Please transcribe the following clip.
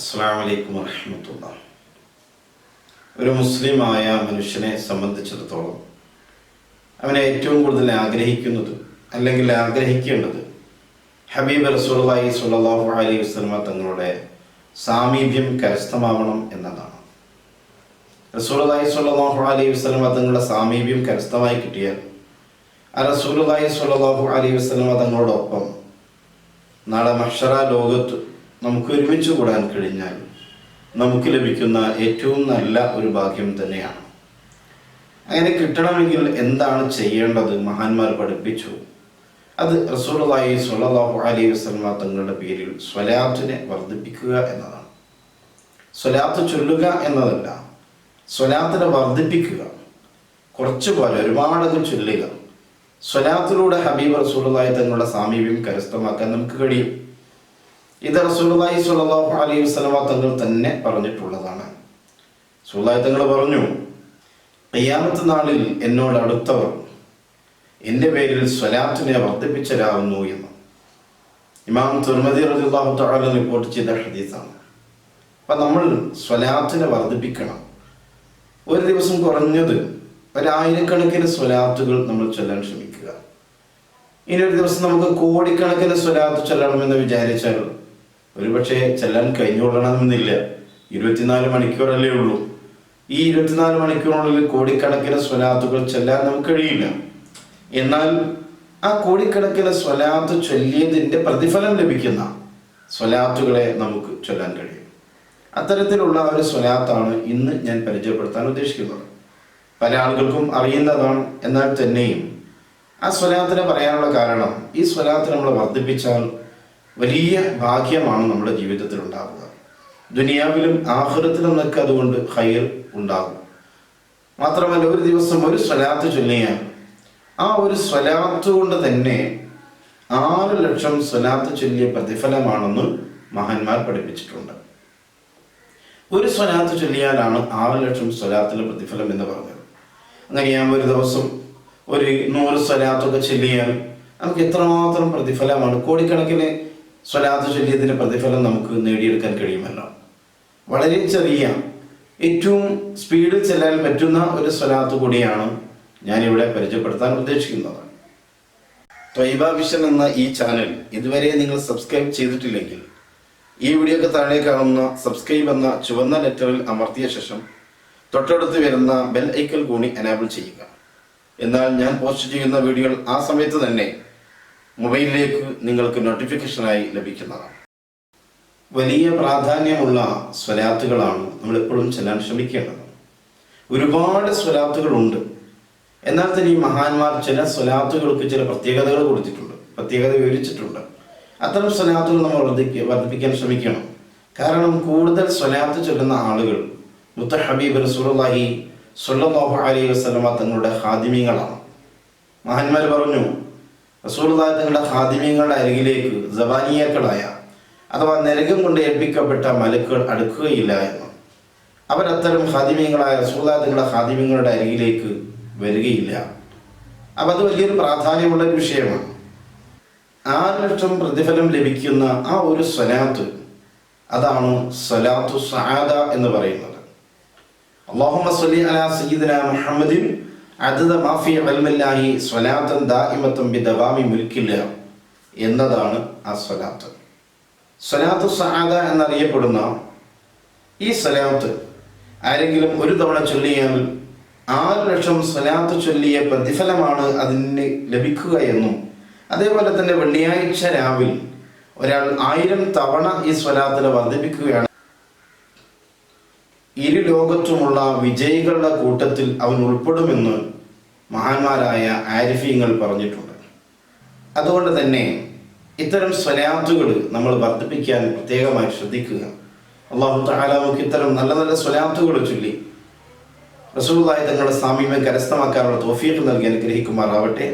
അസ്സലാമു അലൈക്കും വറഹ്മത്തുള്ളാഹി. ഒരു മുസ്ലിമായ മനുഷ്യനെ സംബന്ധിച്ചിടത്തോളം അവനെ ഏറ്റവും കൂടുതൽ ആഗ്രഹിക്കുന്നത് അല്ലെങ്കിൽ ആഗ്രഹിക്കേണ്ടത് ഹബീബ് റസൂലുള്ളാഹി സ്വല്ലല്ലാഹു അലൈഹി വസല്ലമ തങ്ങളുടെ സാമീപ്യം കരസ്ഥമാവണം എന്നതാണ്. റസൂലുള്ളാഹി സ്വല്ലല്ലാഹു അലൈഹി വസല്ലമ തങ്ങളുടെ സാമീപ്യം കരസ്ഥമായി കിട്ടിയാൽ ആ റസൂലുള്ളാഹി സ്വല്ലല്ലാഹു അലൈഹി വസല്ലമ തങ്ങളോടൊപ്പം നാളെ മഹ്ശറ ലോകത്ത് നമുക്ക് ഒരുമിച്ച് കൂടാൻ കഴിഞ്ഞാൽ നമുക്ക് ലഭിക്കുന്ന ഏറ്റവും നല്ല ഒരു ഭാഗ്യം തന്നെയാണ്. അങ്ങനെ കിട്ടണമെങ്കിൽ എന്താണ് ചെയ്യേണ്ടത്? മഹാന്മാർ പഠിപ്പിച്ചു. അത് റസൂലുള്ളാഹി സ്വല്ലല്ലാഹു അലൈഹി വസല്ലമ തങ്ങളുടെ പേരിൽ സ്വലാത്തിനെ വർദ്ധിപ്പിക്കുക എന്നതാണ്. സ്വലാത്ത് ചൊല്ലുക എന്നതല്ല, സ്വലാത്തിനെ വർദ്ധിപ്പിക്കുക. കുറച്ചുപോലെ ഒരുപാടങ്ങ് ചൊല്ലുക. സ്വലാത്തിലൂടെ ഹബീബ് റസൂലുള്ളാഹി തങ്ങളുടെ സാമീപ്യം കരസ്ഥമാക്കാൻ നമുക്ക് കഴിയും. ഇത് റസൂലുള്ളാഹി സ്വല്ലല്ലാഹു അലൈഹി വസല്ലമ തങ്ങൾ തന്നെ പറഞ്ഞിട്ടുള്ളതാണ്. റസൂലുള്ളാഹി തങ്ങൾ പറഞ്ഞു, ഖിയാമത്ത് നാളിൽ എന്നോട് അടുത്തവർ എൻ്റെ പേരിൽ സ്വലാത്തിനെ വർദ്ധിപ്പിച്ചരാകുന്നു എന്ന് ഇമാം തുർമദി റളിയല്ലാഹു തആല റിപ്പോർട്ട് ചെയ്ത ഹദീസാണ്. അപ്പം നമ്മൾ സ്വലാത്തിനെ വർദ്ധിപ്പിക്കണം. ഒരു ദിവസം കുറഞ്ഞത് 1000കണക്കിന് സ്വലാത്തുകൾ നമ്മൾ ചൊല്ലാൻ ശ്രമിക്കുക. ഇനി ഒരു ദിവസം നമുക്ക് കോടിക്കണക്കിന് സ്വലാത്ത് ചൊല്ലണമെന്ന് വിചാരിച്ചാൽ ഒരുപക്ഷെ ചെല്ലാൻ കഴിഞ്ഞുകൊള്ളണമെന്നില്ല. 24 മണിക്കൂറല്ലേ ഉള്ളൂ. ഈ 24 മണിക്കൂറിനുള്ളിൽ കോടിക്കണക്കിന് സ്വലാത്തുകൾ ചൊല്ലാൻ നമുക്ക് കഴിയില്ല. എന്നാൽ ആ കോടിക്കണക്കിന് സ്വലാത്ത് ചൊല്ലിയതിൻ്റെ പ്രതിഫലം ലഭിക്കുന്ന സ്വലാത്തുകളെ നമുക്ക് ചൊല്ലാൻ കഴിയും. അത്തരത്തിലുള്ള ഒരു സ്വലാത്താണ് ഇന്ന് ഞാൻ പരിചയപ്പെടുത്താൻ ഉദ്ദേശിക്കുന്നത്. പല ആളുകൾക്കും അറിയുന്നതാണ്. എന്നാൽ തന്നെയും ആ സ്വലാത്തിനെ പറയാനുള്ള കാരണം, ഈ സ്വലാത്ത് നമ്മൾ വർദ്ധിപ്പിച്ചാൽ വലിയ ഭാഗ്യമാണ് നമ്മുടെ ജീവിതത്തിൽ ഉണ്ടാവുക. ദുനിയാവിലും ആഖിറത്തിലും നമുക്ക് അതുകൊണ്ട് ഖൈർ ഉണ്ടാകും. മാത്രമല്ല, ഒരു ദിവസം ഒരു സ്വലാത്ത് ചൊല്ലിയാൽ ആ ഒരു സ്വലാത്ത് കൊണ്ട് തന്നെ 6 ലക്ഷം സ്വലാത്ത് ചൊല്ലിയ പ്രതിഫലമാണെന്ന് മഹാന്മാർ പഠിപ്പിച്ചിട്ടുണ്ട്. ഒരു സ്വലാത്ത് ചൊല്ലിയാലാണ് 6 ലക്ഷം സ്വലാത്തിലെ പ്രതിഫലം എന്ന് പറഞ്ഞത്. അങ്ങനെയാകുമ്പോൾ ഒരു ദിവസം ഒരു 100 സ്വലാത്തൊക്കെ ചൊല്ലിയാൽ നമുക്ക് എത്രമാത്രം പ്രതിഫലമാണ്. കോടിക്കണക്കിന് സ്വലാത്ത് ചൊല്ലിയതിൻ്റെ പ്രതിഫലം നമുക്ക് നേടിയെടുക്കാൻ കഴിയുമല്ലോ. വളരെ ചെറിയ, ഏറ്റവും സ്പീഡിൽ ചെല്ലാൻ പറ്റുന്ന ഒരു സ്വലാത്ത് കൂടിയാണ് ഞാനിവിടെ പരിചയപ്പെടുത്താൻ ഉദ്ദേശിക്കുന്നത്. ത്വയ്ബ വിഷൻ എന്ന ഈ ചാനൽ ഇതുവരെ നിങ്ങൾ സബ്സ്ക്രൈബ് ചെയ്തിട്ടില്ലെങ്കിൽ ഈ വീഡിയോക്ക് താഴെ കാണുന്ന സബ്സ്ക്രൈബ് എന്ന ചുവന്ന ലെറ്ററിൽ അമർത്തിയ ശേഷം തൊട്ടടുത്ത് വരുന്ന ബെൽ ഐക്കൺ കൂടി എനാബിൾ ചെയ്യുക. എന്നാൽ ഞാൻ പോസ്റ്റ് ചെയ്യുന്ന വീഡിയോകൾ ആ സമയത്ത് തന്നെ മൊബൈലിലേക്ക് നിങ്ങൾക്ക് നോട്ടിഫിക്കേഷനായി ലഭിക്കുന്നതാണ്. വലിയ പ്രാധാന്യമുള്ള സ്വലാത്തുകളാണ് നമ്മളെപ്പോഴും ചെല്ലാൻ ശ്രമിക്കേണ്ടത്. ഒരുപാട് സ്വലാത്തുകളുണ്ട്. എന്നാൽ തന്നെ ഈ മഹാന്മാർ ചില സ്വലാത്തുകൾക്ക് ചില പ്രത്യേകതകൾ കൊടുത്തിട്ടുണ്ട്, പ്രത്യേകത വിവരിച്ചിട്ടുണ്ട്. അത്തരം സ്വലാത്തുകൾ നമ്മൾ വർദ്ധിപ്പിക്കാൻ ശ്രമിക്കണം. കാരണം കൂടുതൽ സ്വലാത്ത് ചൊല്ലുന്ന ആളുകൾ മുത്ത ഹബീബ് റസൂലുള്ളാഹി സ്വല്ലല്ലാഹു അലൈഹി വസല്ലമ തങ്ങളുടെ ഖാദിമീങ്ങളാണ്. മഹാന്മാർ പറഞ്ഞു, റസൂലുള്ളാഹി തങ്ങളുടെ ഖാദിമീങ്ങളുടെ അരികിലേക്ക് സബാനിയാക്കളായ അഥവാ നരകം കൊണ്ട് ഏൽപ്പിക്കപ്പെട്ട മലക്കുകൾ അടുക്കുകയില്ല എന്ന്. അവരത്തരം ഖാദിമീങ്ങളായ റസൂലുള്ളാഹി തങ്ങളുടെ ഖാദിമീങ്ങളുടെ അരികിലേക്ക് വരികയില്ല. അപ്പം അത് വലിയൊരു പ്രാധാന്യമുള്ള ഒരു വിഷയമാണ്. 6 ലക്ഷം പ്രതിഫലം ലഭിക്കുന്ന ആ ഒരു സ്വലാത്ത്, അതാണ് സ്വലാത്തു സആദ എന്ന് പറയുന്നത്. അല്ലാഹുമ്മ സ്വല്ലി അലാ സയ്യിദിനാ മുഹമ്മദിൻ അദദ മാ ഫീ ഇൽമില്ലാഹി സ്വലാത്തൻ ദായിമത്തൻ ബിദവാമി മുൽക്കില്ലാഹ് എന്നതാണ് ആ സ്വലാത്ത്. സ്വലാത്തു സആദ എന്നറിയപ്പെടുന്ന ഈ സ്വലാത്ത് ആരെങ്കിലും ഒരു തവണ ചൊല്ലിയാൽ 6 ലക്ഷം സ്വലാത്ത് ചൊല്ലിയ പ്രതിഫലമാണ് അതിന് ലഭിക്കുക എന്നും, അതേപോലെ തന്നെ വെള്ളിയാഴ്ച രാവിൽ ഒരാൾ 1000 തവണ ഈ സ്വലാത്തിനെ വർദ്ധിപ്പിക്കുകയാണ്, ഇരു ലോകത്തുമുള്ള വിജയികളുടെ കൂട്ടത്തിൽ അവൻ ഉൾപ്പെടുമെന്ന് മഹാന്മാരായ ആരിഫീങ്ങൾ പറഞ്ഞിട്ടുണ്ട്. അതുകൊണ്ട് തന്നെ ഇത്തരം സ്വലാത്തുകൾ നമ്മൾ വർദ്ധിപ്പിക്കാൻ പ്രത്യേകമായി ശ്രദ്ധിക്കുക. അല്ലാഹു തആല നമുക്ക് ഇത്തരം നല്ല നല്ല സ്വലാത്തുകൾ ചൊല്ലി റസൂലുള്ളാഹി തങ്ങളുടെ സാമീപ്യം കരസ്ഥമാക്കാനുള്ള തൗഫീഖ് നൽകി അനുഗ്രഹിക്കുമാറാവട്ടെ.